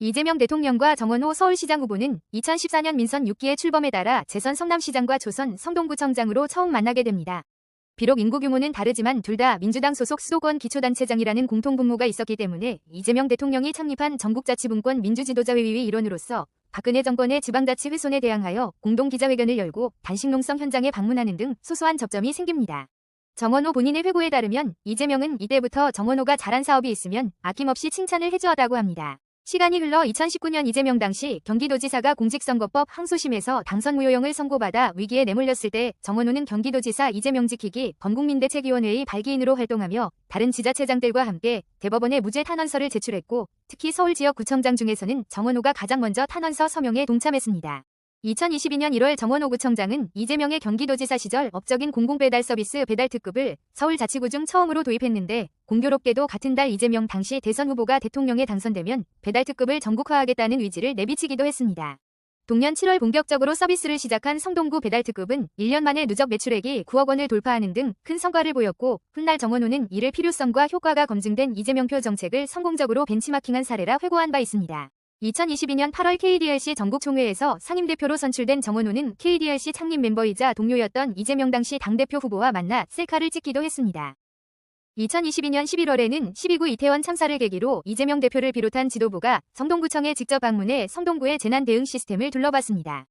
이재명 대통령과 정원호 서울시장 후보는 2014년 민선 6기의 출범에 따라 재선 성남시장과 조선 성동구청장으로 처음 만나게 됩니다. 비록 인구 규모는 다르지만 둘 다 민주당 소속 수도권 기초단체장이라는 공통분모가 있었기 때문에 이재명 대통령이 창립한 전국자치분권 민주지도자회의의 일원으로서 박근혜 정권의 지방자치 훼손에 대항하여 공동기자회견을 열고 단식농성 현장에 방문하는 등 소소한 접점이 생깁니다. 정원호 본인의 회고에 따르면 이재명은 이때부터 정원호가 잘한 사업이 있으면 아낌없이 칭찬을 해주었다고 합니다. 시간이 흘러 2019년 이재명 당시 경기도지사가 공직선거법 항소심에서 당선 무효형을 선고받아 위기에 내몰렸을 때 정원호는 경기도지사 이재명 지키기 범국민대책위원회의 발기인으로 활동하며 다른 지자체장들과 함께 대법원에 무죄 탄원서를 제출했고 특히 서울지역구청장 중에서는 정원호가 가장 먼저 탄원서 서명에 동참했습니다. 2022년 1월 정원호 구청장은 이재명의 경기도지사 시절 업적인 공공배달 서비스 배달특급을 서울자치구 중 처음으로 도입했는데 공교롭게도 같은 달 이재명 당시 대선 후보가 대통령에 당선되면 배달특급을 전국화하겠다는 의지를 내비치기도 했습니다. 동년 7월 본격적으로 서비스를 시작한 성동구 배달특급은 1년 만에 누적 매출액이 9억 원을 돌파하는 등 큰 성과를 보였고 훗날 정원호는 이를 필요성과 효과가 검증된 이재명표 정책을 성공적으로 벤치마킹한 사례라 회고한 바 있습니다. 2022년 8월 KDRC 전국총회에서 상임대표로 선출된 정원호는 KDRC 창립 멤버이자 동료였던 이재명 당시 당대표 후보와 만나 셀카를 찍기도 했습니다. 2022년 11월에는 12구 이태원 참사를 계기로 이재명 대표를 비롯한 지도부가 성동구청에 직접 방문해 성동구의 재난 대응 시스템을 둘러봤습니다.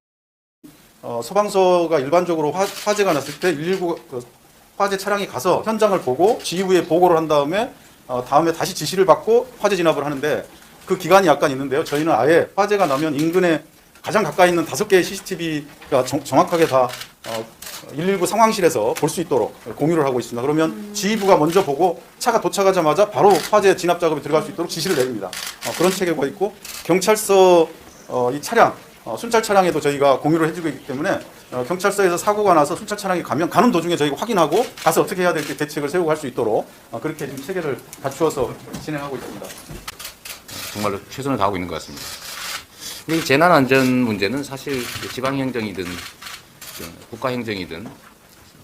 소방서가 일반적으로 화재가 났을 때 119 화재 차량이 가서 현장을 보고 지휘부에 보고를 한 다음에 다음에 다시 지시를 받고 화재 진압을 하는데 그 기간이 약간 있는데요. 저희는 아예 화재가 나면 인근에 가장 가까이 있는 5개의 CCTV가 정확하게 다 119 상황실에서 볼 수 있도록 공유를 하고 있습니다. 그러면 지휘부가 먼저 보고 차가 도착하자마자 바로 화재 진압 작업에 들어갈 수 있도록 지시를 내립니다. 그런 체계가 있고 경찰서 이 차량 순찰 차량에도 저희가 공유를 해주고 있기 때문에 경찰서에서 사고가 나서 순찰 차량이 가는 도중에 저희가 확인하고 가서 어떻게 해야 될지 대책을 세우고 할 수 있도록 그렇게 지금 체계를 갖추어서 진행하고 있습니다. 정말로 최선을 다하고 있는 것 같습니다. 이 재난안전 문제는 사실 지방행정이든 국가행정이든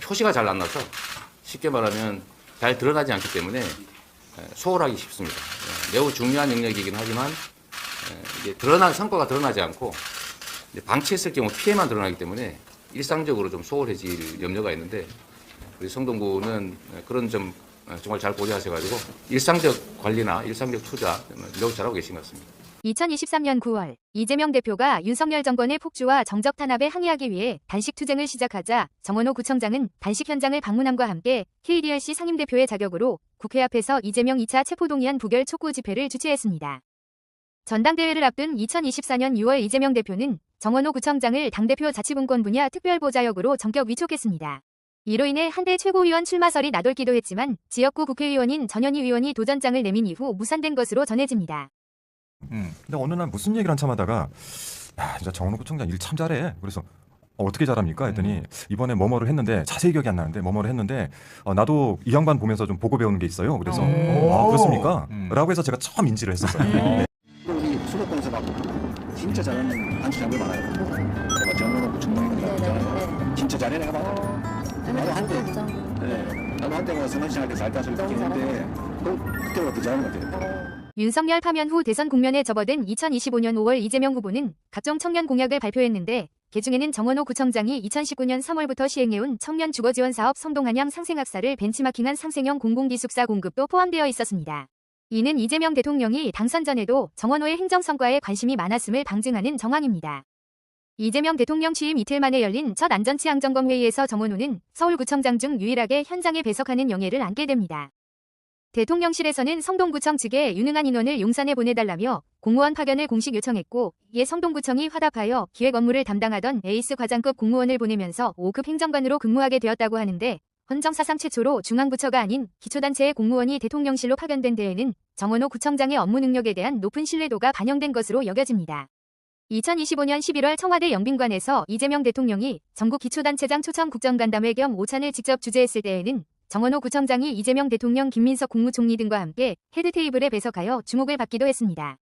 표시가 잘 안 나서 쉽게 말하면 잘 드러나지 않기 때문에 소홀하기 쉽습니다. 매우 중요한 영역이긴 하지만 이제 성과가 드러나지 않고 방치했을 경우 피해만 드러나기 때문에 일상적으로 좀 소홀해질 염려가 있는데 우리 성동구는 그런 점 정말 잘 고려하셔가지고 일상적 관리나 일상적 투자 매우 잘하고 계신 것 같습니다. 2023년 9월 이재명 대표가 윤석열 정권의 폭주와 정적 탄압에 항의하기 위해 단식 투쟁을 시작하자 정원호 구청장은 단식 현장을 방문함과 함께 KDRC 상임대표의 자격으로 국회 앞에서 이재명 2차 체포동의안 부결 촉구 집회를 주최했습니다. 전당대회를 앞둔 2024년 6월 이재명 대표는 정원호 구청장을 당대표 자치분권 분야 특별보좌역으로 전격 위촉했습니다. 이로 인해 한대 최고위원 출마설이 나돌기도 했지만 지역구 국회의원인 전현희 의원이 도전장을 내민 이후 무산된 것으로 전해집니다. 근데 어느 날 무슨 얘기를 한참 하다가 야, 진짜 정원호 구청장 일 참 잘해. 그래서 어떻게 잘합니까? 했더니 이번에 뭐뭐를 했는데 자세히 기억이 안 나는데 뭐뭐를 했는데 나도 이 양반 보면서 좀 보고 배우는 게 있어요. 그래서 그렇습니까? 라고 해서 제가 처음 인지를 했었어요. 우리 수도권에서 막 진짜 잘하는 단체장들 많아요. 내가 정원호 구청장이니까 진짜 잘해 내가 봐. 나도 한때 뭐 성남시장 때 살다 소리 듣긴 했는데 그때보다 더 잘하는 것 같아요. 윤석열 파면 후 대선 국면에 접어든 2025년 5월 이재명 후보는 각종 청년 공약을 발표했는데 그중에는 정원호 구청장이 2019년 3월부터 시행해온 청년 주거지원사업 성동한양 상생학사를 벤치마킹한 상생형 공공기숙사 공급도 포함되어 있었습니다. 이는 이재명 대통령이 당선 전에도 정원호의 행정성과에 관심이 많았음을 방증하는 정황입니다. 이재명 대통령 취임 이틀 만에 열린 첫 안전치안점검회의에서 정원호는 서울구청장 중 유일하게 현장에 배석하는 영예를 안게 됩니다. 대통령실에서는 성동구청 측에 유능한 인원을 용산에 보내달라며 공무원 파견을 공식 요청했고 이에 성동구청이 화답하여 기획 업무를 담당하던 에이스 과장급 공무원을 보내면서 5급 행정관으로 근무하게 되었다고 하는데 헌정사상 최초로 중앙부처가 아닌 기초단체의 공무원이 대통령실로 파견된 데에는 정원호 구청장의 업무 능력에 대한 높은 신뢰도가 반영된 것으로 여겨집니다. 2025년 11월 청와대 영빈관에서 이재명 대통령이 전국 기초단체장 초청 국정간담회 겸 오찬을 직접 주재했을 때에는 정원호 구청장이 이재명 대통령 김민석 국무총리 등과 함께 헤드테이블에 배석하여 주목을 받기도 했습니다.